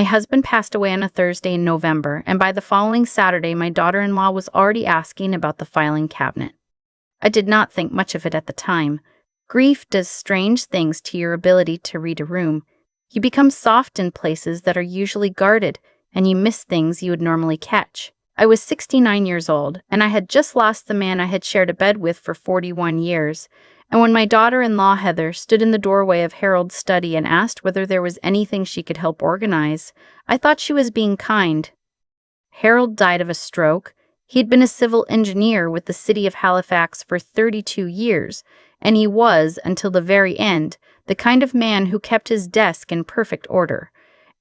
My husband passed away on a Thursday in November, and by the following Saturday, my daughter-in-law was already asking about the filing cabinet. I did not think much of it at the time. Grief does strange things to your ability to read a room. You become soft in places that are usually guarded, and you miss things you would normally catch. I was 69 years old, and I had just lost the man I had shared a bed with for 41 years. And when my daughter-in-law, Heather, stood in the doorway of Harold's study and asked whether there was anything she could help organize, I thought she was being kind. Harold died of a stroke. He'd been a civil engineer with the city of Halifax for 32 years, and he was, until the very end, the kind of man who kept his desk in perfect order.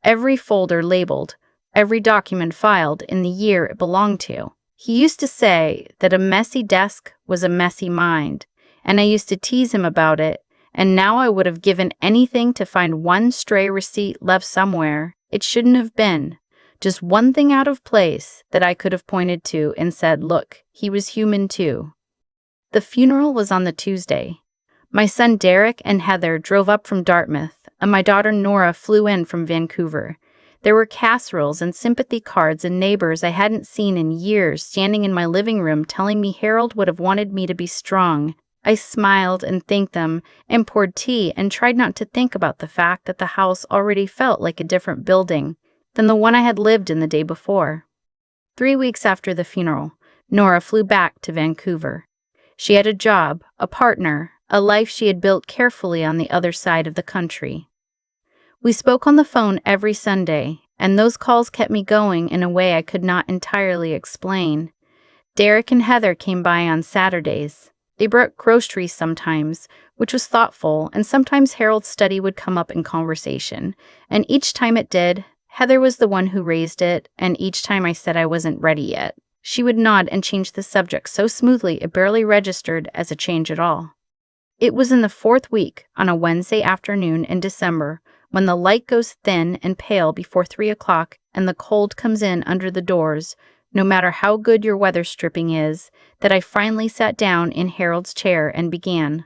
Every folder labeled, every document filed in the year it belonged to. He used to say that a messy desk was a messy mind, and I used to tease him about it, and now I would have given anything to find one stray receipt left somewhere. It shouldn't have been. Just one thing out of place that I could have pointed to and said, look, he was human too. The funeral was on the Tuesday. My son Derek and Heather drove up from Dartmouth, and my daughter Nora flew in from Vancouver. There were casseroles and sympathy cards and neighbors I hadn't seen in years standing in my living room telling me Harold would have wanted me to be strong. I smiled and thanked them and poured tea and tried not to think about the fact that the house already felt like a different building than the one I had lived in the day before. 3 weeks after the funeral, Nora flew back to Vancouver. She had a job, a partner, a life she had built carefully on the other side of the country. We spoke on the phone every Sunday, and those calls kept me going in a way I could not entirely explain. Derek and Heather came by on Saturdays. They brought groceries sometimes, which was thoughtful, and sometimes Harold's study would come up in conversation, and each time it did, Heather was the one who raised it, and each time I said I wasn't ready yet, she would nod and change the subject so smoothly it barely registered as a change at all. It was in the 4th week, on a Wednesday afternoon in December, when the light goes thin and pale before 3 o'clock and the cold comes in under the doors, no matter how good your weather stripping is, that I finally sat down in Harold's chair and began.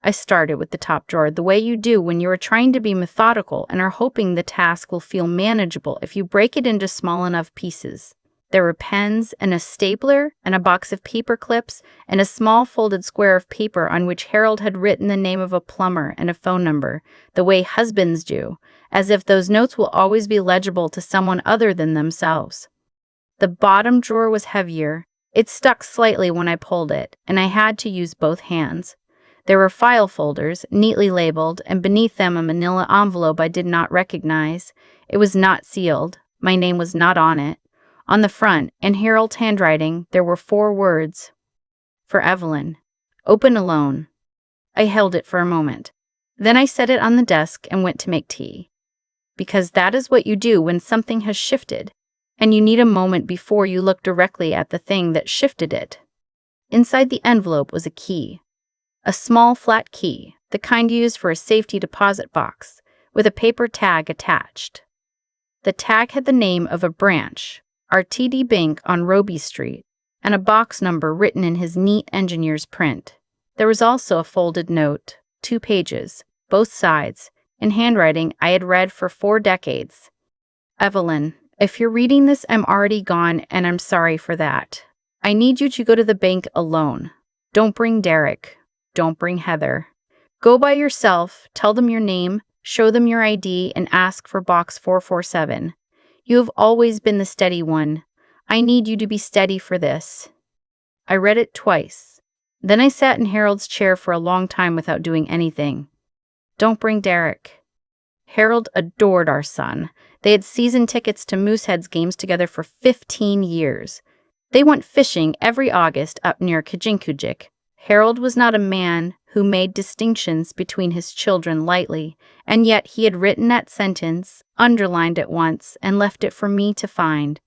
I started with the top drawer, the way you do when you are trying to be methodical and are hoping the task will feel manageable if you break it into small enough pieces. There were pens and a stapler and a box of paper clips and a small folded square of paper on which Harold had written the name of a plumber and a phone number, the way husbands do, as if those notes will always be legible to someone other than themselves. The bottom drawer was heavier. It stuck slightly when I pulled it, and I had to use both hands. There were file folders, neatly labeled, and beneath them a manila envelope I did not recognize. It was not sealed. My name was not on it. On the front, in Harold's handwriting, there were 4 words. For Evelyn. Open alone. I held it for a moment. Then I set it on the desk and went to make tea. Because that is what you do when something has shifted, and you need a moment before you look directly at the thing that shifted it. Inside the envelope was a key. A small flat key, the kind used for a safety deposit box, with a paper tag attached. The tag had the name of a branch, our TD Bank on Roby Street, and a box number written in his neat engineer's print. There was also a folded note, 2 pages, both sides, in handwriting I had read for 4 decades. Evelyn, if you're reading this, I'm already gone, and I'm sorry for that. I need you to go to the bank alone. Don't bring Derek. Don't bring Heather. Go by yourself, tell them your name, show them your ID, and ask for box 447. You have always been the steady one. I need you to be steady for this. I read it twice. Then I sat in Harold's chair for a long time without doing anything. Don't bring Derek. Harold adored our son. They had season tickets to Moosehead's games together for 15 years. They went fishing every August up near Kajinkujik. Harold was not a man who made distinctions between his children lightly, and yet he had written that sentence, underlined it once, and left it for me to find.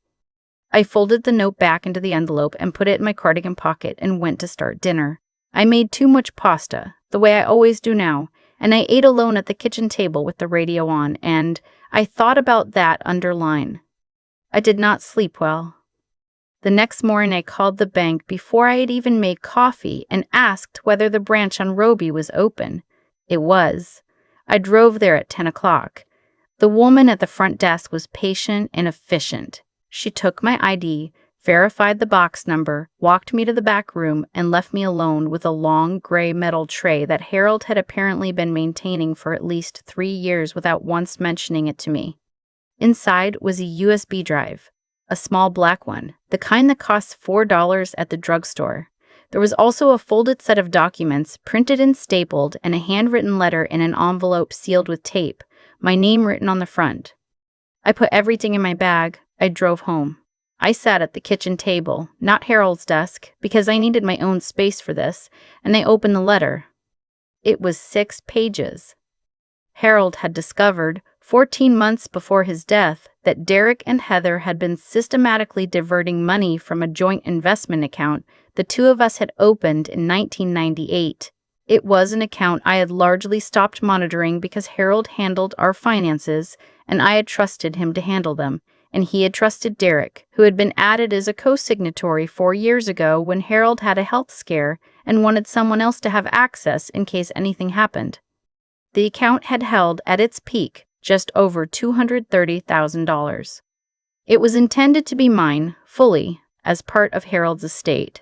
I folded the note back into the envelope and put it in my cardigan pocket and went to start dinner. I made too much pasta, the way I always do now, and I ate alone at the kitchen table with the radio on, and I thought about that underline. I did not sleep well. The next morning I called the bank before I had even made coffee and asked whether the branch on Roby was open. It was. I drove there at 10 o'clock. The woman at the front desk was patient and efficient. She took my ID, verified the box number, walked me to the back room, and left me alone with a long gray metal tray that Harold had apparently been maintaining for at least 3 years without once mentioning it to me. Inside was a USB drive, a small black one, the kind that costs $4 at the drugstore. There was also a folded set of documents, printed and stapled, and a handwritten letter in an envelope sealed with tape, my name written on the front. I put everything in my bag. I drove home. I sat at the kitchen table, not Harold's desk, because I needed my own space for this, and I opened the letter. It was 6 pages. Harold had discovered, 14 months before his death, that Derek and Heather had been systematically diverting money from a joint investment account the two of us had opened in 1998. It was an account I had largely stopped monitoring because Harold handled our finances, and I had trusted him to handle them, and he had trusted Derek, who had been added as a co-signatory 4 years ago when Harold had a health scare and wanted someone else to have access in case anything happened. The account had held, at its peak, just over $230,000. It was intended to be mine, fully, as part of Harold's estate.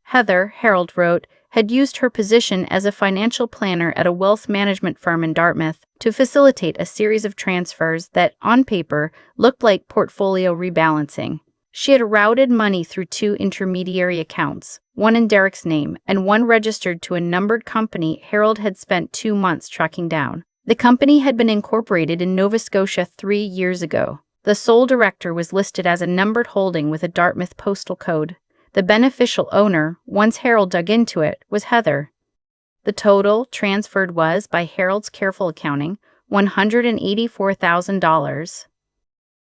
Heather, Harold wrote, had used her position as a financial planner at a wealth management firm in Dartmouth to facilitate a series of transfers that, on paper, looked like portfolio rebalancing. She had routed money through 2 intermediary accounts, one in Derek's name and one registered to a numbered company Harold had spent 2 months tracking down. The company had been incorporated in Nova Scotia 3 years ago. The sole director was listed as a numbered holding with a Dartmouth postal code. The beneficial owner, once Harold dug into it, was Heather. The total transferred was, by Harold's careful accounting, $184,000.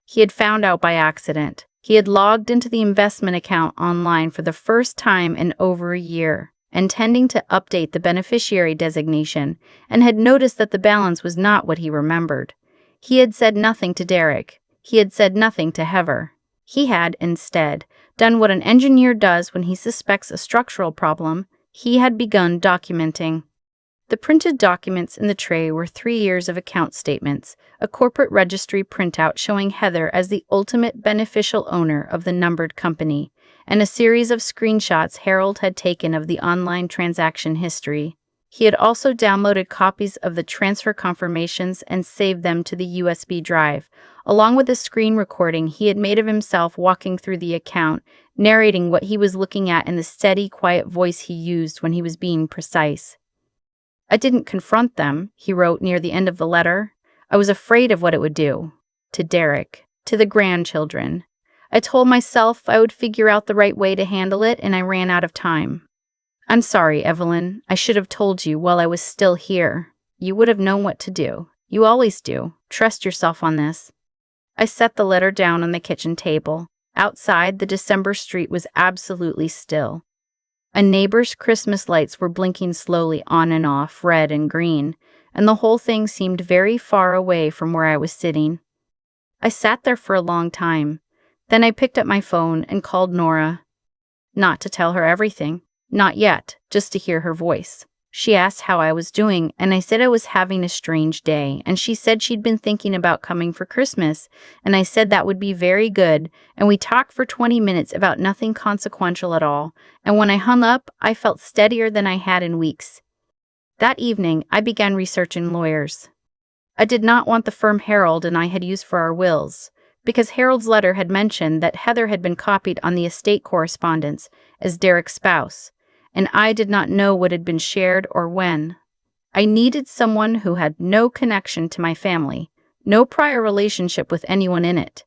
He had found out by accident. He had logged into the investment account online for the first time in over a year, intending to update the beneficiary designation, and had noticed that the balance was not what he remembered. He had said nothing to Derek. He had said nothing to Heather. He had, instead, done what an engineer does when he suspects a structural problem. He had begun documenting. The printed documents in the tray were 3 years of account statements, a corporate registry printout showing Heather as the ultimate beneficial owner of the numbered company, and a series of screenshots Harold had taken of the online transaction history. He had also downloaded copies of the transfer confirmations and saved them to the USB drive, along with a screen recording he had made of himself walking through the account, narrating what he was looking at in the steady, quiet voice he used when he was being precise. I didn't confront them, he wrote near the end of the letter. I was afraid of what it would do. To Derek, to the grandchildren. I told myself I would figure out the right way to handle it, and I ran out of time. I'm sorry, Evelyn. I should have told you while I was still here. You would have known what to do. You always do. Trust yourself on this. I set the letter down on the kitchen table. Outside, the December street was absolutely still. A neighbor's Christmas lights were blinking slowly on and off, red and green, and the whole thing seemed very far away from where I was sitting. I sat there for a long time. Then I picked up my phone and called Nora. Not to tell her everything. Not yet, just to hear her voice. She asked how I was doing, and I said I was having a strange day, and she said she'd been thinking about coming for Christmas, and I said that would be very good, and we talked for 20 minutes about nothing consequential at all, and when I hung up, I felt steadier than I had in weeks. That evening, I began researching lawyers. I did not want the firm Harold and I had used for our wills, because Harold's letter had mentioned that Heather had been copied on the estate correspondence as Derek's spouse, and I did not know what had been shared or when. I needed someone who had no connection to my family, no prior relationship with anyone in it.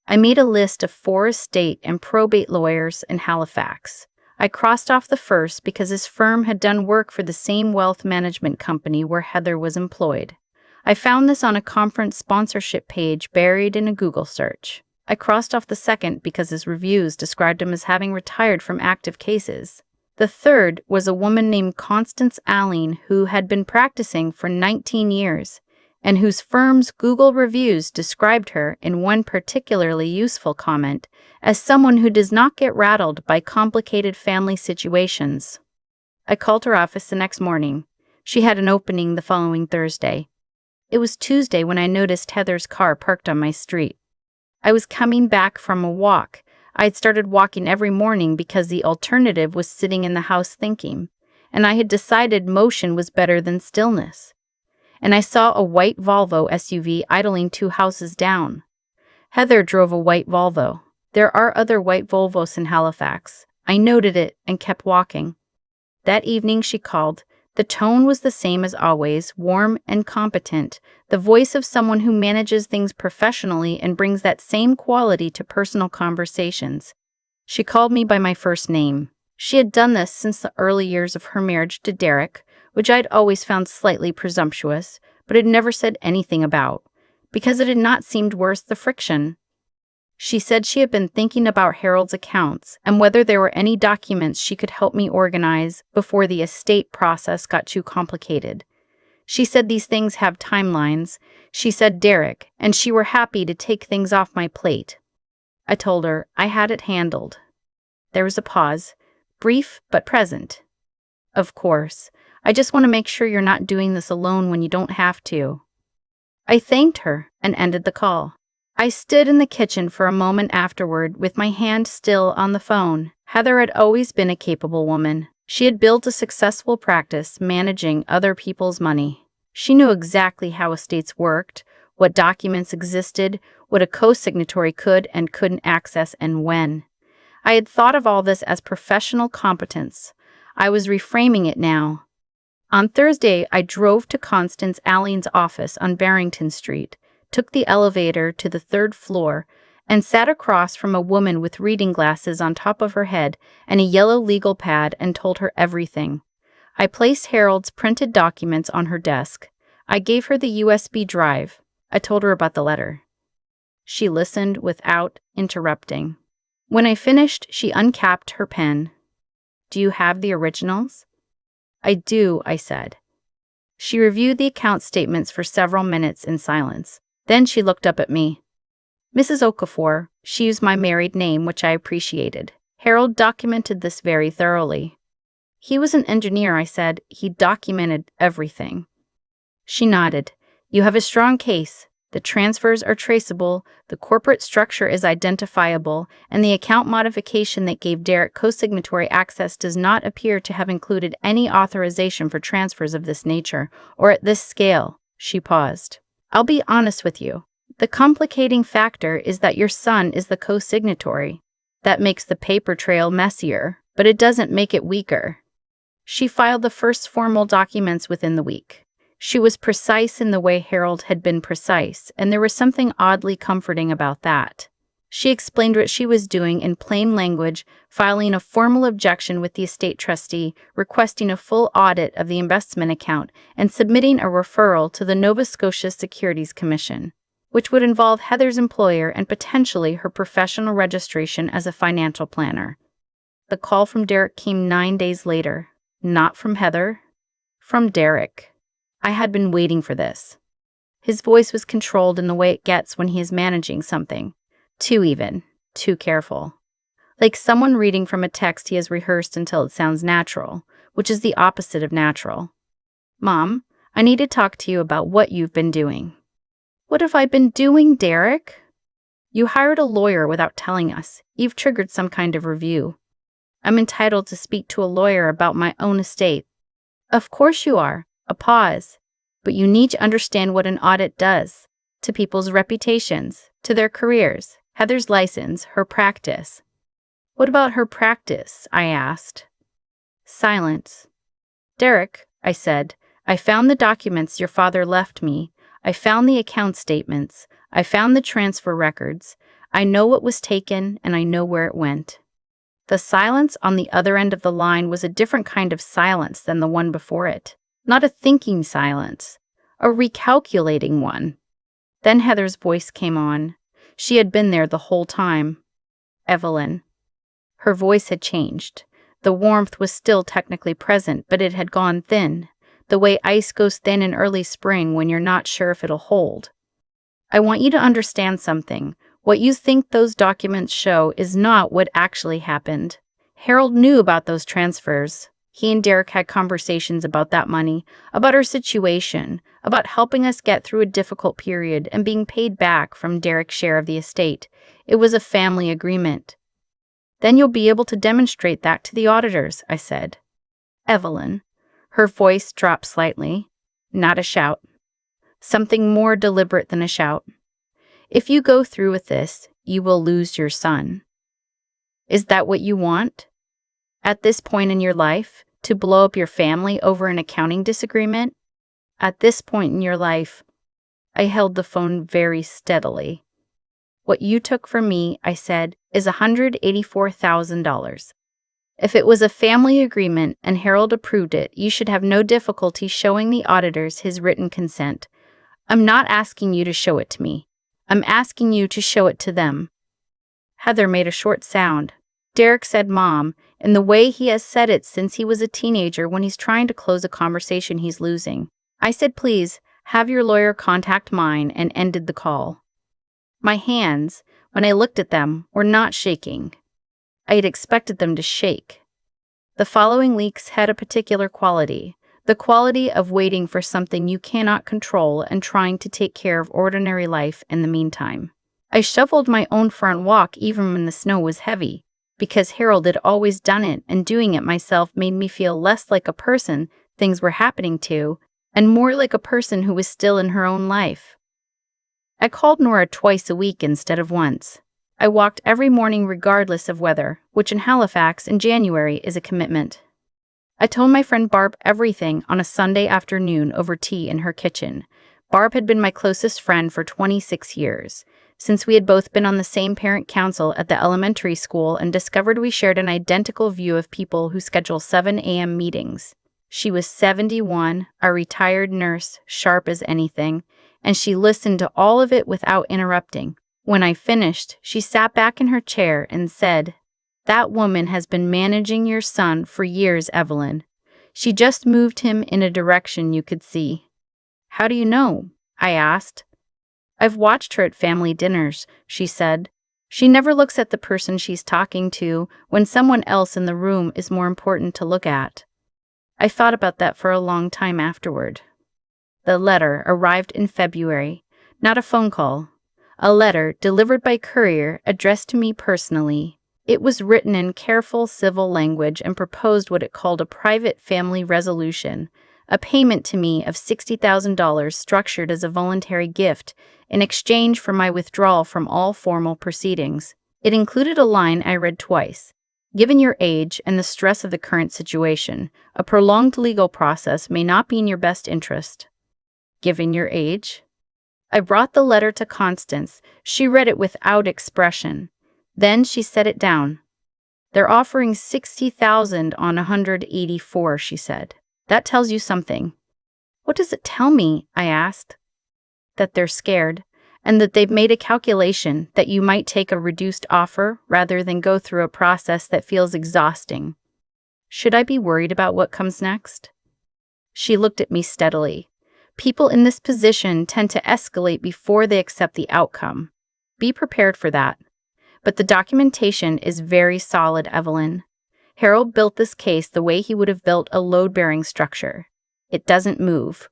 I made a list of 4 estate and probate lawyers in Halifax. I crossed off the first because his firm had done work for the same wealth management company where Heather was employed. I found this on a conference sponsorship page buried in a Google search. I crossed off the second because his reviews described him as having retired from active cases. The third was a woman named Constance Allen who had been practicing for 19 years and whose firm's Google reviews described her, in one particularly useful comment, as someone who does not get rattled by complicated family situations. I called her office the next morning. She had an opening the following Thursday. It was Tuesday when I noticed Heather's car parked on my street. I was coming back from a walk. I had started walking every morning because the alternative was sitting in the house thinking, and I had decided motion was better than stillness. And I saw a white Volvo SUV idling 2 houses down. Heather drove a white Volvo. There are other white Volvos in Halifax. I noted it and kept walking. That evening she called. The tone was the same as always, warm and competent, the voice of someone who manages things professionally and brings that same quality to personal conversations. She called me by my first name. She had done this since the early years of her marriage to Derek, which I'd always found slightly presumptuous, but had never said anything about, because it had not seemed worth the friction. She said she had been thinking about Harold's accounts and whether there were any documents she could help me organize before the estate process got too complicated. She said these things have timelines. She said Derek and she were happy to take things off my plate. I told her I had it handled. There was a pause, brief but present. Of course, I just want to make sure you're not doing this alone when you don't have to. I thanked her and ended the call. I stood in the kitchen for a moment afterward with my hand still on the phone. Heather had always been a capable woman. She had built a successful practice managing other people's money. She knew exactly how estates worked, what documents existed, what a co-signatory could and couldn't access, and when. I had thought of all this as professional competence. I was reframing it now. On Thursday, I drove to Constance Alleen's office on Barrington Street, took the elevator to the 3rd floor, and sat across from a woman with reading glasses on top of her head and a yellow legal pad and told her everything. I placed Harold's printed documents on her desk. I gave her the USB drive. I told her about the letter. She listened without interrupting. When I finished, she uncapped her pen. "Do you have the originals?" "I do," I said. She reviewed the account statements for several minutes in silence. Then she looked up at me. "Mrs. Okafor," she used my married name, which I appreciated. "Harold documented this very thoroughly." "He was an engineer," I said. "He documented everything." She nodded. "You have a strong case. The transfers are traceable, the corporate structure is identifiable, and the account modification that gave Derek co-signatory access does not appear to have included any authorization for transfers of this nature, or at this scale." She paused. "I'll be honest with you. The complicating factor is that your son is the co-signatory. That makes the paper trail messier, but it doesn't make it weaker." She filed the first formal documents within the week. She was precise in the way Harold had been precise, and there was something oddly comforting about that. She explained what she was doing in plain language, filing a formal objection with the estate trustee, requesting a full audit of the investment account, and submitting a referral to the Nova Scotia Securities Commission, which would involve Heather's employer and potentially her professional registration as a financial planner. The call from Derek came 9 days later. Not from Heather, from Derek. I had been waiting for this. His voice was controlled in the way it gets when he is managing something. Too careful. Like someone reading from a text he has rehearsed until it sounds natural, which is the opposite of natural. "Mom, I need to talk to you about what you've been doing." "What have I been doing, Derek?" "You hired a lawyer without telling us. You've triggered some kind of review." "I'm entitled to speak to a lawyer about my own estate." "Of course you are." A pause. "But you need to understand what an audit does to people's reputations, to their careers, Heather's license, her practice." "What about her practice?" I asked. Silence. "Derek," I said, "I found the documents your father left me. I found the account statements. I found the transfer records. I know what was taken and I know where it went." The silence on the other end of the line was a different kind of silence than the one before it. Not a thinking silence, a recalculating one. Then Heather's voice came on. She had been there the whole time. "Evelyn." Her voice had changed. The warmth was still technically present, but it had gone thin, the way ice goes thin in early spring when you're not sure if it'll hold. "I want you to understand something. What you think those documents show is not what actually happened. Harold knew about those transfers. He and Derek had conversations about that money, about our situation, about helping us get through a difficult period and being paid back from Derek's share of the estate. It was a family agreement. Then you'll be able to demonstrate that to the auditors, I said. Evelyn. Her voice dropped slightly. Not a shout. Something more deliberate than a shout. If you go through with this, you will lose your son. Is that what you want? At this point in your life, to blow up your family over an accounting disagreement? At this point in your life, I held the phone very steadily. What you took from me, I said, is $184,000. If it was a family agreement and Harold approved it, you should have no difficulty showing the auditors his written consent. I'm not asking you to show it to me. I'm asking you to show it to them. Heather made a short sound. Derek said Mom, in the way he has said it since he was a teenager when he's trying to close a conversation he's losing. I said please, have your lawyer contact mine, and ended the call. My hands, when I looked at them, were not shaking. I had expected them to shake. The following weeks had a particular quality, the quality of waiting for something you cannot control and trying to take care of ordinary life in the meantime. I shoveled my own front walk even when the snow was heavy, because Harold had always done it, and doing it myself made me feel less like a person things were happening to, and more like a person who was still in her own life. I called Nora twice a week instead of once. I walked every morning regardless of weather, which in Halifax in January is a commitment. I told my friend Barb everything on a Sunday afternoon over tea in her kitchen. Barb had been my closest friend for 26 years, since we had both been on the same parent council at the elementary school and discovered we shared an identical view of people who schedule 7 a.m. meetings. She was 71, a retired nurse, sharp as anything, and she listened to all of it without interrupting. When I finished, she sat back in her chair and said, "That woman has been managing your son for years, Evelyn. She just moved him in a direction you could see." "How do you know?" I asked. "I've watched her at family dinners," she said. "She never looks at the person she's talking to when someone else in the room is more important to look at." I thought about that for a long time afterward. The letter arrived in February, not a phone call. A letter delivered by courier addressed to me personally. It was written in careful civil language and proposed what it called a private family resolution, a payment to me of $60,000 structured as a voluntary gift in exchange for my withdrawal from all formal proceedings. It included a line I read twice. "Given your age and the stress of the current situation, a prolonged legal process may not be in your best interest." Given your age? I brought the letter to Constance. She read it without expression. Then she set it down. "They're offering $60,000 on 184, she said. "That tells you something." "What does it tell me?" I asked. "That they're scared, and that they've made a calculation that you might take a reduced offer rather than go through a process that feels exhausting. Should I be worried about what comes next?" She looked at me steadily. "People in this position tend to escalate before they accept the outcome. Be prepared for that. But the documentation is very solid, Evelyn. Harold built this case the way he would have built a load-bearing structure. It doesn't move."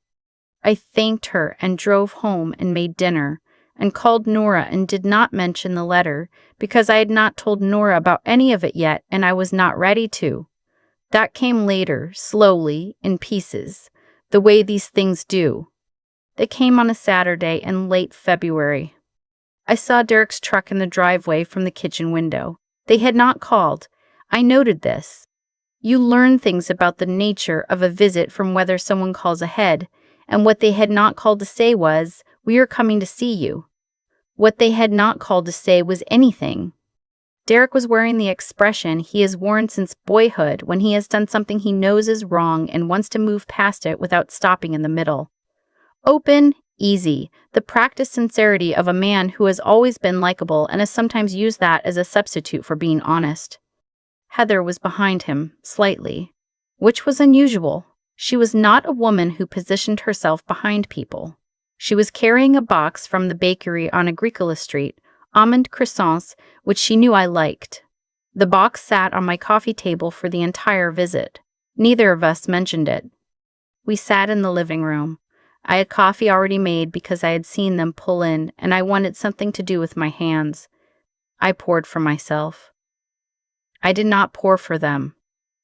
I thanked her and drove home and made dinner, and called Nora and did not mention the letter because I had not told Nora about any of it yet and I was not ready to. That came later, slowly, in pieces, the way these things do. They came on a Saturday in late February. I saw Derek's truck in the driveway from the kitchen window. They had not called. I noted this. You learn things about the nature of a visit from whether someone calls ahead, and what they had not called to say was, "We are coming to see you." What they had not called to say was anything. Derek was wearing the expression he has worn since boyhood when he has done something he knows is wrong and wants to move past it without stopping in the middle. Open, easy, the practiced sincerity of a man who has always been likable and has sometimes used that as a substitute for being honest. Heather was behind him, slightly, which was unusual. She was not a woman who positioned herself behind people. She was carrying a box from the bakery on Agricola Street, almond croissants, which she knew I liked. The box sat on my coffee table for the entire visit. Neither of us mentioned it. We sat in the living room. I had coffee already made because I had seen them pull in, and I wanted something to do with my hands. I poured for myself. I did not pour for them.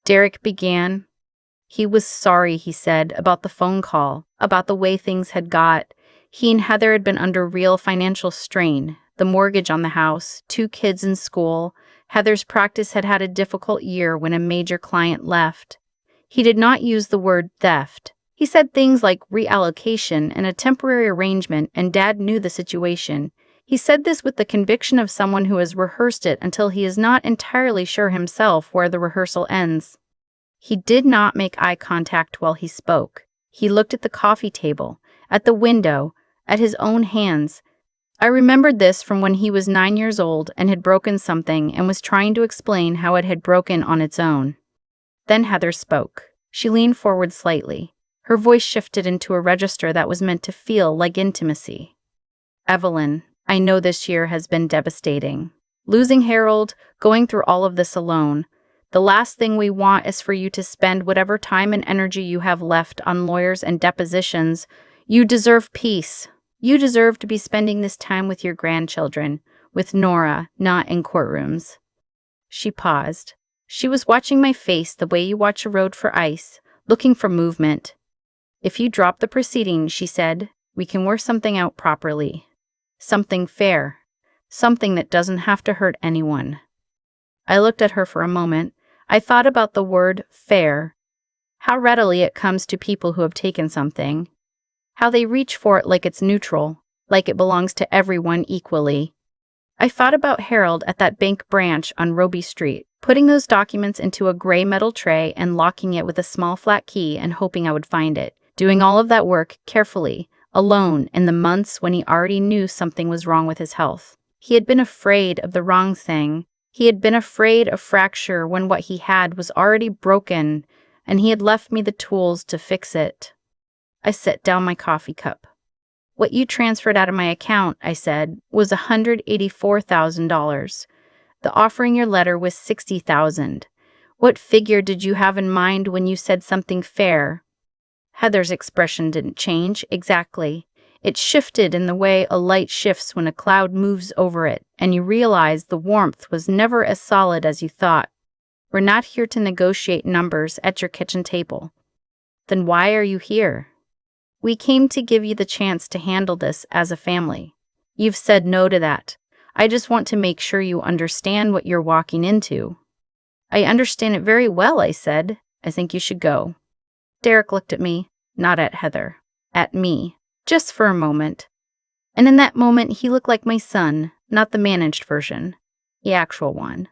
Derek began. He was sorry, he said, about the phone call, about the way things had got. He and Heather had been under real financial strain. The mortgage on the house, 2 kids in school. Heather's practice had had a difficult year when a major client left. He did not use the word theft. He said things like reallocation and a temporary arrangement, and Dad knew the situation. He said this with the conviction of someone who has rehearsed it until he is not entirely sure himself where the rehearsal ends. He did not make eye contact while he spoke. He looked at the coffee table, at the window, at his own hands. I remembered this from when he was 9 years old and had broken something and was trying to explain how it had broken on its own. Then Heather spoke. She leaned forward slightly. Her voice shifted into a register that was meant to feel like intimacy. Evelyn, I know this year has been devastating. Losing Harold, going through all of this alone. The last thing we want is for you to spend whatever time and energy you have left on lawyers and depositions. You deserve peace. You deserve to be spending this time with your grandchildren, with Nora, not in courtrooms. She paused. She was watching my face the way you watch a road for ice, looking for movement. If you drop the proceedings, she said, we can work something out properly. Something fair. Something that doesn't have to hurt anyone. I looked at her for a moment. I thought about the word fair. How readily it comes to people who have taken something. How they reach for it like it's neutral, like it belongs to everyone equally. I thought about Harold at that bank branch on Roby Street, putting those documents into a gray metal tray and locking it with a small flat key and hoping I would find it, doing all of that work carefully, alone in the months when he already knew something was wrong with his health. He had been afraid of the wrong thing. He had been afraid of fracture when what he had was already broken, and he had left me the tools to fix it. I set down my coffee cup. What you transferred out of my account, I said, was $184,000. The offering your letter was $60,000. What figure did you have in mind when you said something fair? Heather's expression didn't change, exactly. It shifted in the way a light shifts when a cloud moves over it, and you realize the warmth was never as solid as you thought. We're not here to negotiate numbers at your kitchen table. Then why are you here? We came to give you the chance to handle this as a family. You've said no to that. I just want to make sure you understand what you're walking into. I understand it very well, I said. I think you should go. Derek looked at me, not at Heather, at me, just for a moment. And in that moment, he looked like my son, not the managed version, the actual one.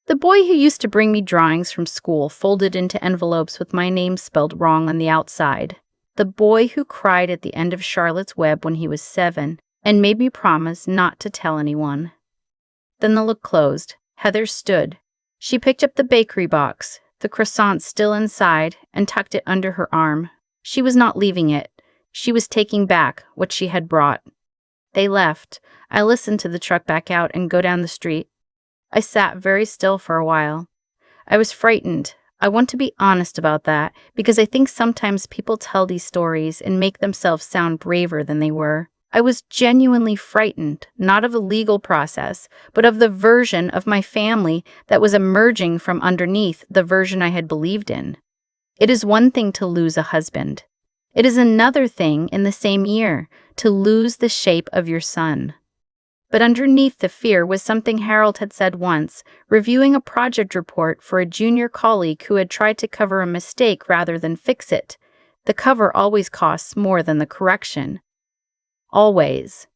The boy who used to bring me drawings from school folded into envelopes with my name spelled wrong on the outside. The boy who cried at the end of Charlotte's Web when he was 7 and made me promise not to tell anyone. Then the look closed. Heather stood. She picked up the bakery box, the croissant still inside, and tucked it under her arm. She was not leaving it. She was taking back what she had brought. They left. I listened to the truck back out and go down the street. I sat very still for a while. I was frightened. I want to be honest about that, because I think sometimes people tell these stories and make themselves sound braver than they were. I was genuinely frightened, not of the legal process, but of the version of my family that was emerging from underneath the version I had believed in. It is one thing to lose a husband. It is another thing in the same year to lose the shape of your son. But underneath the fear was something Harold had said once, reviewing a project report for a junior colleague who had tried to cover a mistake rather than fix it. The cover always costs more than the correction. Always.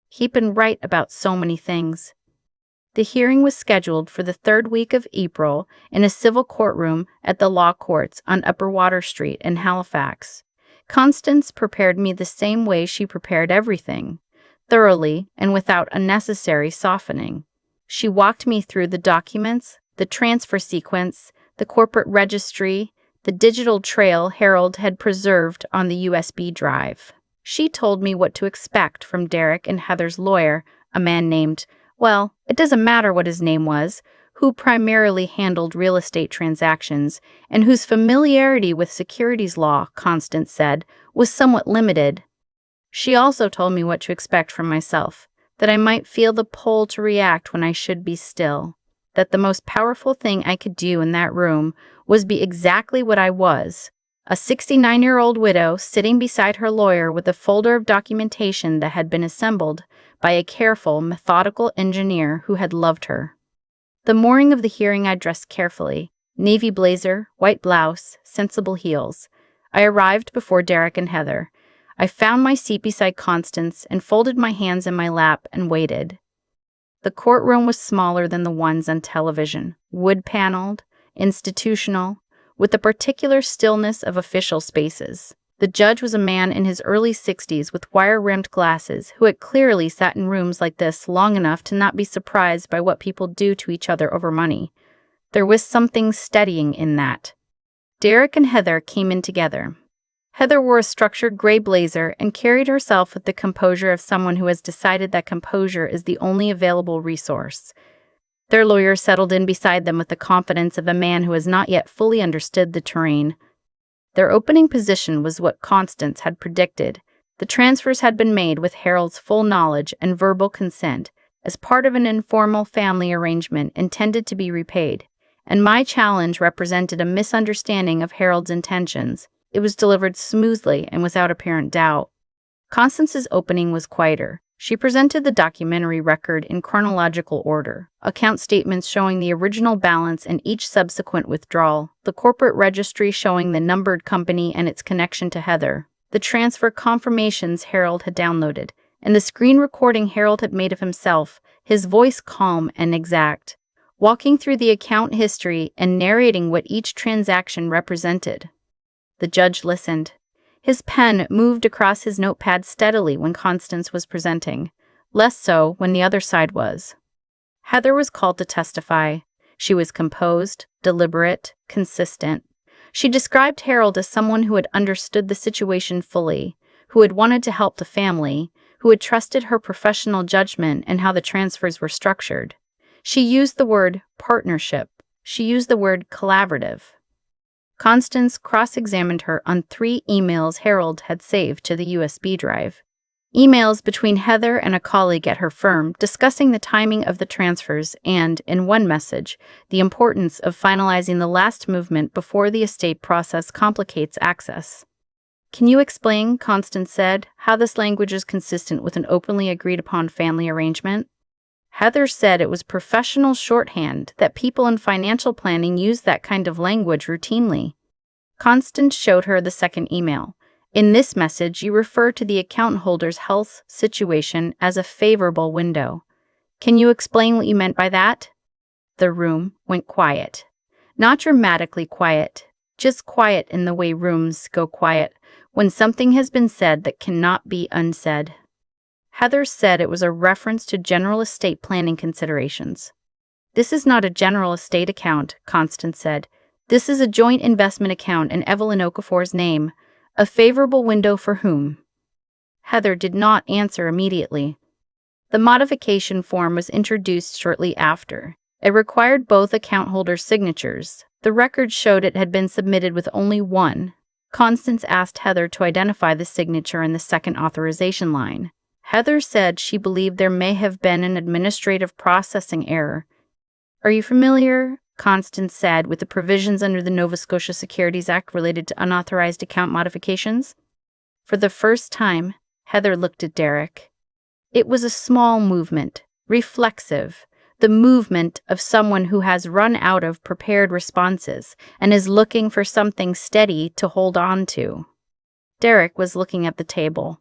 He'd been right about so many things. The hearing was scheduled for the 3rd week of April in a civil courtroom at the law courts on Upper Water Street in Halifax. Constance prepared me the same way she prepared everything, thoroughly and without unnecessary softening. She walked me through the documents, the transfer sequence, the corporate registry, the digital trail Harold had preserved on the USB drive. She told me what to expect from Derek and Heather's lawyer, a man named, well, it doesn't matter what his name was, who primarily handled real estate transactions and whose familiarity with securities law, Constance said, was somewhat limited. She also told me what to expect from myself, that I might feel the pull to react when I should be still, that the most powerful thing I could do in that room was be exactly what I was, a 69-year-old widow sitting beside her lawyer with a folder of documentation that had been assembled by a careful, methodical engineer who had loved her. The morning of the hearing I dressed carefully, navy blazer, white blouse, sensible heels. I arrived before Derek and Heather. I found my seat beside Constance and folded my hands in my lap and waited. The courtroom was smaller than the ones on television, wood-paneled, institutional, with the particular stillness of official spaces. The judge was a man in his early 60s with wire-rimmed glasses who had clearly sat in rooms like this long enough to not be surprised by what people do to each other over money. There was something steadying in that. Derek and Heather came in together. Heather wore a structured gray blazer and carried herself with the composure of someone who has decided that composure is the only available resource. Their lawyer settled in beside them with the confidence of a man who has not yet fully understood the terrain. Their opening position was what Constance had predicted. The transfers had been made with Harold's full knowledge and verbal consent as part of an informal family arrangement intended to be repaid, and my challenge represented a misunderstanding of Harold's intentions. It was delivered smoothly and without apparent doubt. Constance's opening was quieter. She presented the documentary record in chronological order, account statements showing the original balance and each subsequent withdrawal, the corporate registry showing the numbered company and its connection to Heather, the transfer confirmations Harold had downloaded, and the screen recording Harold had made of himself, his voice calm and exact, walking through the account history and narrating what each transaction represented. The judge listened. His pen moved across his notepad steadily when Constance was presenting, less so when the other side was. Heather was called to testify. She was composed, deliberate, consistent. She described Harold as someone who had understood the situation fully, who had wanted to help the family, who had trusted her professional judgment and how the transfers were structured. She used the word partnership. She used the word collaborative. Constance cross-examined her on 3 emails Harold had saved to the USB drive. Emails between Heather and a colleague at her firm discussing the timing of the transfers and, in one message, the importance of finalizing the last movement before the estate process complicates access. "Can you explain," Constance said, "how this language is consistent with an openly agreed-upon family arrangement?" Heather said it was professional shorthand, that people in financial planning use that kind of language routinely. Constance showed her the second email. "In this message, you refer to the account holder's health situation as a favorable window. Can you explain what you meant by that?" The room went quiet. Not dramatically quiet, just quiet in the way rooms go quiet when something has been said that cannot be unsaid. Heather said it was a reference to general estate planning considerations. "This is not a general estate account," Constance said. "This is a joint investment account in Evelyn Okafor's name. A favorable window for whom?" Heather did not answer immediately. The modification form was introduced shortly after. It required both account holders' signatures. The record showed it had been submitted with only one. Constance asked Heather to identify the signature in the second authorization line. Heather said she believed there may have been an administrative processing error. "Are you familiar," Constance said, "with the provisions under the Nova Scotia Securities Act related to unauthorized account modifications?" For the first time, Heather looked at Derek. It was a small movement, reflexive, the movement of someone who has run out of prepared responses and is looking for something steady to hold on to. Derek was looking at the table.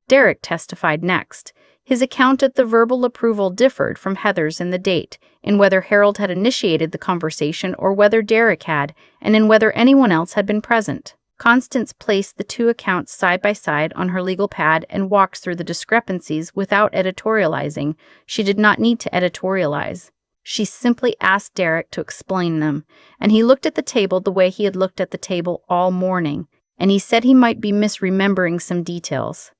Derek testified next. His account of the verbal approval differed from Heather's in the date, in whether Harold had initiated the conversation or whether Derek had, and in whether anyone else had been present. Constance placed the 2 accounts side by side on her legal pad and walked through the discrepancies without editorializing. She did not need to editorialize. She simply asked Derek to explain them, and he looked at the table the way he had looked at the table all morning, and he said he might be misremembering some details.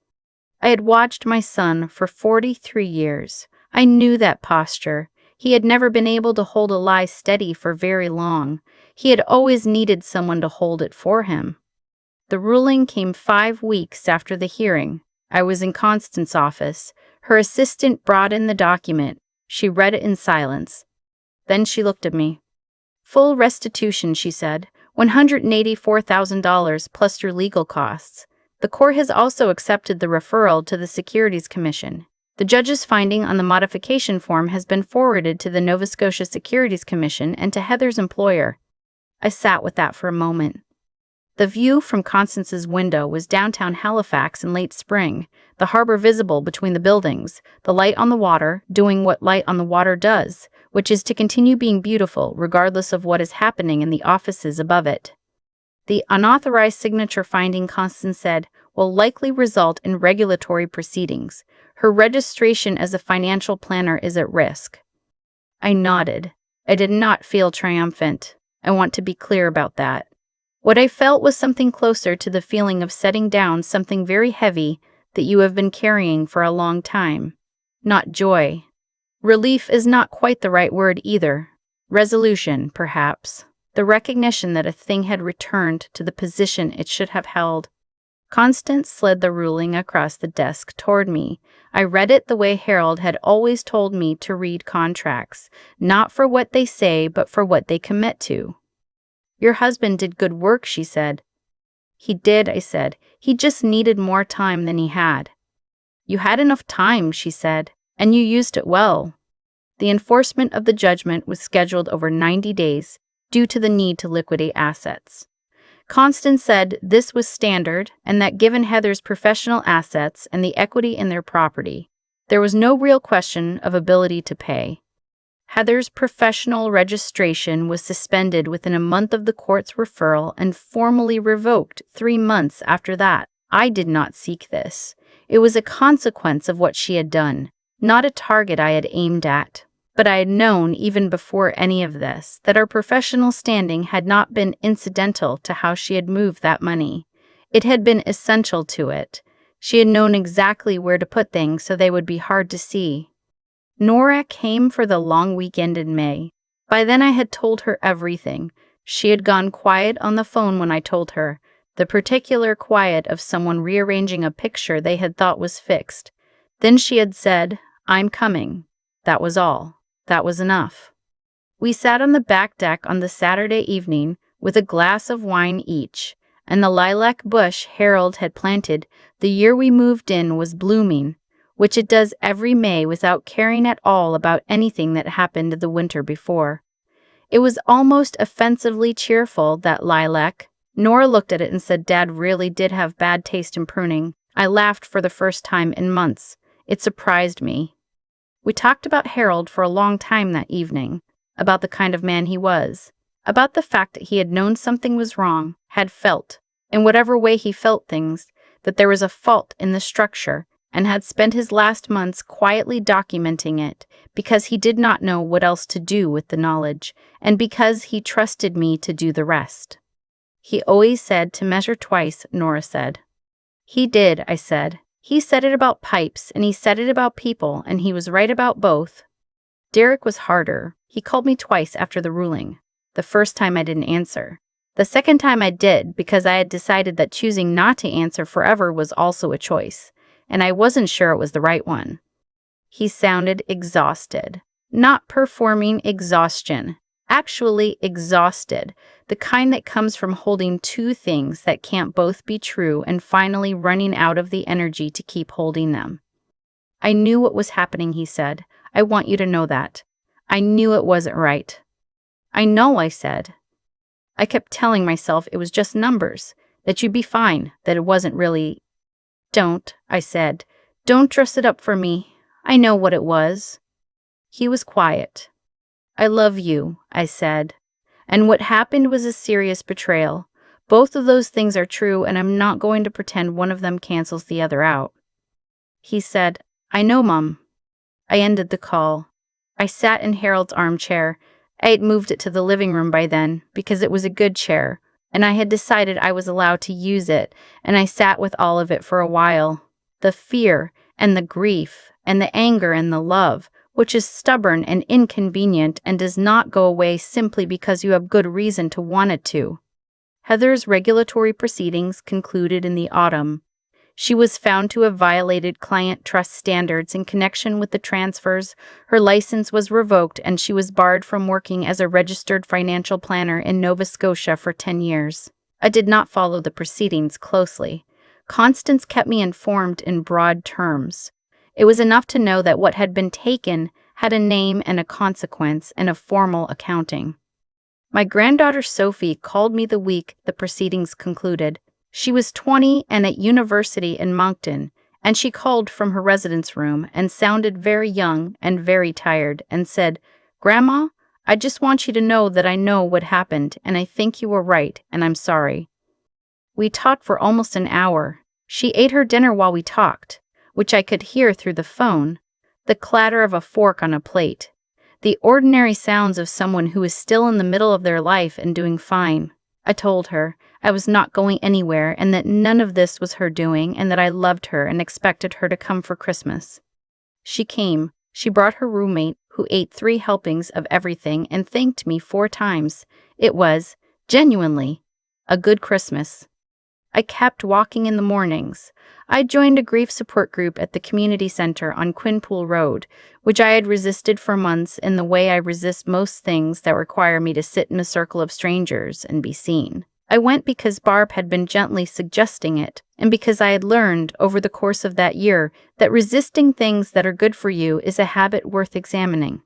"I had watched my son for 43 years. I knew that posture. He had never been able to hold a lie steady for very long. He had always needed someone to hold it for him. The ruling came 5 weeks after the hearing. I was in Constance's office. Her assistant brought in the document. She read it in silence. Then she looked at me. "Full restitution," she said. $184,000 plus your legal costs. The court has also accepted the referral to the Securities Commission. The judge's finding on the modification form has been forwarded to the Nova Scotia Securities Commission and to Heather's employer. I sat with that for a moment. The view from Constance's window was downtown Halifax in late spring, the harbor visible between the buildings, the light on the water doing what light on the water does, which is to continue being beautiful regardless of what is happening in the offices above it. The unauthorized signature finding, Constance said, will likely result in regulatory proceedings. Her registration as a financial planner is at risk. I nodded. I did not feel triumphant. I want to be clear about that. What I felt was something closer to the feeling of setting down something very heavy that you have been carrying for a long time. Not joy. Relief is not quite the right word either. Resolution, perhaps. The recognition that a thing had returned to the position it should have held. Constance slid the ruling across the desk toward me. I read it the way Harold had always told me to read contracts, not for what they say, but for what they commit to. "Your husband did good work," she said. "He did," I said. "He just needed more time than he had." "You had enough time," she said, "and you used it well." The enforcement of the judgment was scheduled over 90 days due to the need to liquidate assets. Constance said this was standard and that given Heather's professional assets and the equity in their property, there was no real question of ability to pay. Heather's professional registration was suspended within a month of the court's referral and formally revoked 3 months after that. I did not seek this. It was a consequence of what she had done, not a target I had aimed at. But I had known, even before any of this, that her professional standing had not been incidental to how she had moved that money. It had been essential to it. She had known exactly where to put things so they would be hard to see. Nora came for the long weekend in May. By then I had told her everything. She had gone quiet on the phone when I told her, the particular quiet of someone rearranging a picture they had thought was fixed. Then she had said, "I'm coming." That was all. That was enough. We sat on the back deck on the Saturday evening with a glass of wine each, and the lilac bush Harold had planted the year we moved in was blooming, which it does every May without caring at all about anything that happened the winter before. It was almost offensively cheerful, that lilac. Nora looked at it and said Dad really did have bad taste in pruning. I laughed for the first time in months. It surprised me. We talked about Harold for a long time that evening, about the kind of man he was, about the fact that he had known something was wrong, had felt, in whatever way he felt things, that there was a fault in the structure, and had spent his last months quietly documenting it because he did not know what else to do with the knowledge, and because he trusted me to do the rest. He always said to measure twice, Nora said. He did, I said. He said it about pipes, and he said it about people, and he was right about both. Derek was harder. He called me twice after the ruling. The first time I didn't answer. The second time I did, because I had decided that choosing not to answer forever was also a choice, and I wasn't sure it was the right one. He sounded exhausted. Not performing exhaustion. Actually exhausted. The kind that comes from holding two things that can't both be true and finally running out of the energy to keep holding them. I knew what was happening, he said. I want you to know that. I knew it wasn't right. I know, I said. I kept telling myself it was just numbers, that you'd be fine, that it wasn't really. Don't, I said. Don't dress it up for me. I know what it was. He was quiet. I love you, I said. And what happened was a serious betrayal. Both of those things are true, and I'm not going to pretend one of them cancels the other out. He said, I know, Mum. I ended the call. I sat in Harold's armchair. I had moved it to the living room by then, because it was a good chair, and I had decided I was allowed to use it, and I sat with all of it for a while. The fear, and the grief, and the anger, and the love which is stubborn and inconvenient and does not go away simply because you have good reason to want it to. Heather's regulatory proceedings concluded in the autumn. She was found to have violated client trust standards in connection with the transfers. Her license was revoked and she was barred from working as a registered financial planner in Nova Scotia for 10 years. I did not follow the proceedings closely. Constance kept me informed in broad terms. It was enough to know that what had been taken had a name and a consequence and a formal accounting. My granddaughter Sophie called me the week the proceedings concluded. She was 20 and at university in Moncton, and she called from her residence room and sounded very young and very tired and said, "Grandma, I just want you to know that I know what happened and I think you were right and I'm sorry." We talked for almost an hour. She ate her dinner while we talked, which I could hear through the phone, the clatter of a fork on a plate, the ordinary sounds of someone who is still in the middle of their life and doing fine. I told her I was not going anywhere and that none of this was her doing and that I loved her and expected her to come for Christmas. She came. She brought her roommate, who ate 3 helpings of everything and thanked me 4 times. It was, genuinely, a good Christmas. I kept walking in the mornings. I joined a grief support group at the community center on Quinpool Road, which I had resisted for months in the way I resist most things that require me to sit in a circle of strangers and be seen. I went because Barb had been gently suggesting it, and because I had learned over the course of that year that resisting things that are good for you is a habit worth examining.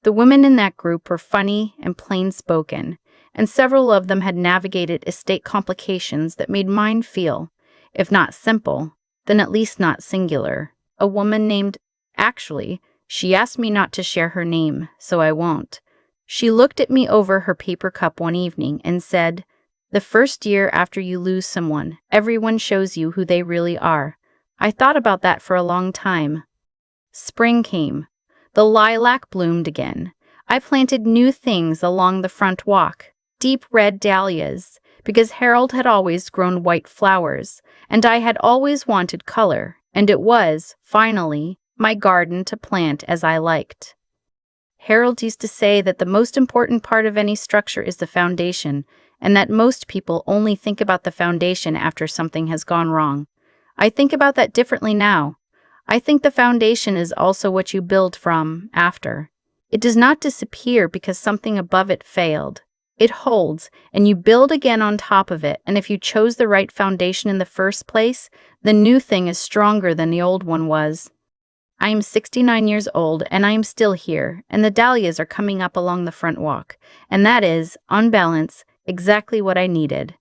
The women in that group were funny and plain-spoken, and several of them had navigated estate complications that made mine feel, if not simple, then at least not singular. A woman named, actually, she asked me not to share her name, so I won't. She looked at me over her paper cup one evening and said, "The first year after you lose someone, everyone shows you who they really are." I thought about that for a long time. Spring came. The lilac bloomed again. I planted new things along the front walk, deep red dahlias, because Harold had always grown white flowers, and I had always wanted color, and it was, finally, my garden to plant as I liked. Harold used to say that the most important part of any structure is the foundation, and that most people only think about the foundation after something has gone wrong. I think about that differently now. I think the foundation is also what you build from after. It does not disappear because something above it failed. It holds, and you build again on top of it, and if you chose the right foundation in the first place, the new thing is stronger than the old one was. I am 69 years old, and I am still here, and the dahlias are coming up along the front walk, and that is, on balance, exactly what I needed.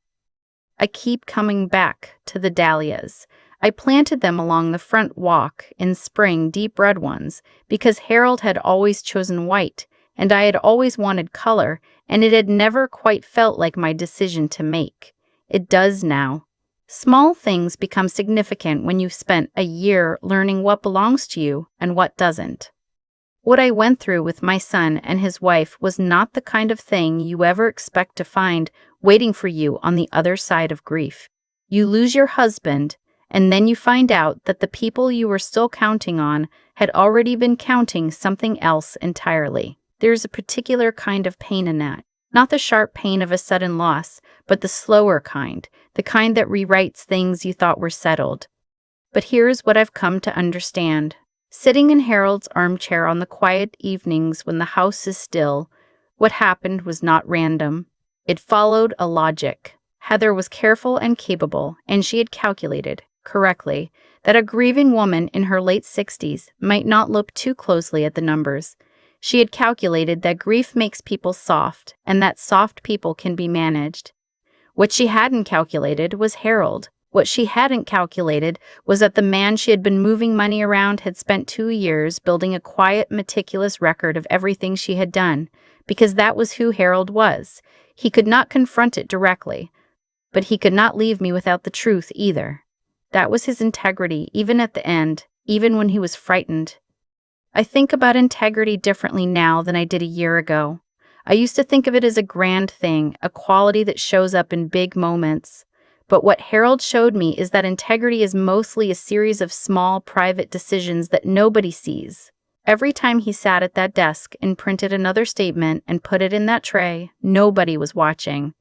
I keep coming back to the dahlias. I planted them along the front walk in spring, deep red ones, because Harold had always chosen white, and I had always wanted color, and it had never quite felt like my decision to make. It does now. Small things become significant when you've spent a year learning what belongs to you and what doesn't. What I went through with my son and his wife was not the kind of thing you ever expect to find waiting for you on the other side of grief. You lose your husband, and then you find out that the people you were still counting on had already been counting something else entirely. There's a particular kind of pain in that. Not the sharp pain of a sudden loss, but the slower kind, the kind that rewrites things you thought were settled. But here's what I've come to understand. Sitting in Harold's armchair on the quiet evenings when the house is still, what happened was not random. It followed a logic. Heather was careful and capable, and she had calculated, correctly, that a grieving woman in her late 60s might not look too closely at the numbers. She had calculated that grief makes people soft, and that soft people can be managed. What she hadn't calculated was Harold. What she hadn't calculated was that the man she had been moving money around had spent 2 years building a quiet, meticulous record of everything she had done, because that was who Harold was. He could not confront it directly, but he could not leave me without the truth either. That was his integrity, even at the end, even when he was frightened. I think about integrity differently now than I did a year ago. I used to think of it as a grand thing, a quality that shows up in big moments. But what Harold showed me is that integrity is mostly a series of small, private decisions that nobody sees. Every time he sat at that desk and printed another statement and put it in that tray, nobody was watching.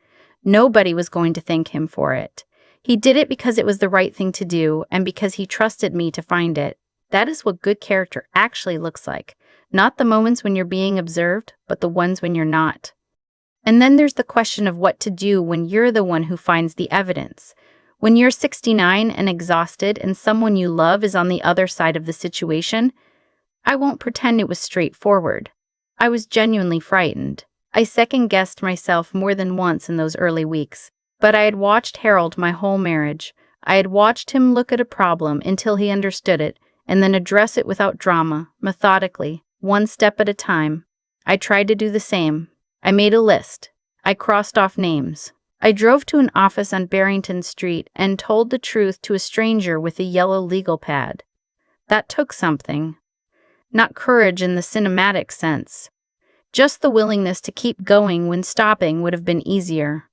Nobody was going to thank him for it. He did it because it was the right thing to do and because he trusted me to find it. That is what good character actually looks like. Not the moments when you're being observed, but the ones when you're not. And then there's the question of what to do when you're the one who finds the evidence. When you're 69 and exhausted and someone you love is on the other side of the situation, I won't pretend it was straightforward. I was genuinely frightened. I second-guessed myself more than once in those early weeks. But I had watched Harold my whole marriage. I had watched him look at a problem until he understood it, and then address it without drama, methodically, one step at a time. I tried to do the same. I made a list. I crossed off names. I drove to an office on Barrington Street and told the truth to a stranger with a yellow legal pad. That took something. Not courage in the cinematic sense. Just the willingness to keep going when stopping would have been easier.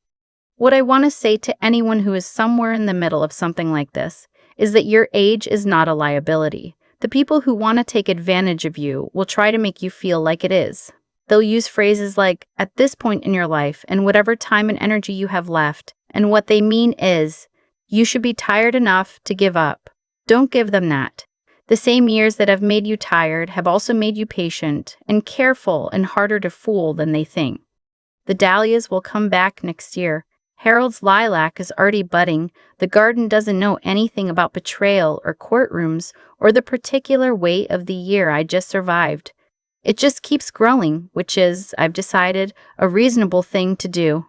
What I want to say to anyone who is somewhere in the middle of something like this is that your age is not a liability. The people who want to take advantage of you will try to make you feel like it is. They'll use phrases like, at this point in your life, and whatever time and energy you have left, and what they mean is, you should be tired enough to give up. Don't give them that. The same years that have made you tired have also made you patient and careful and harder to fool than they think. The dahlias will come back next year. Harold's lilac is already budding. The garden doesn't know anything about betrayal or courtrooms or the particular weight of the year I just survived. It just keeps growing, which is, I've decided, a reasonable thing to do.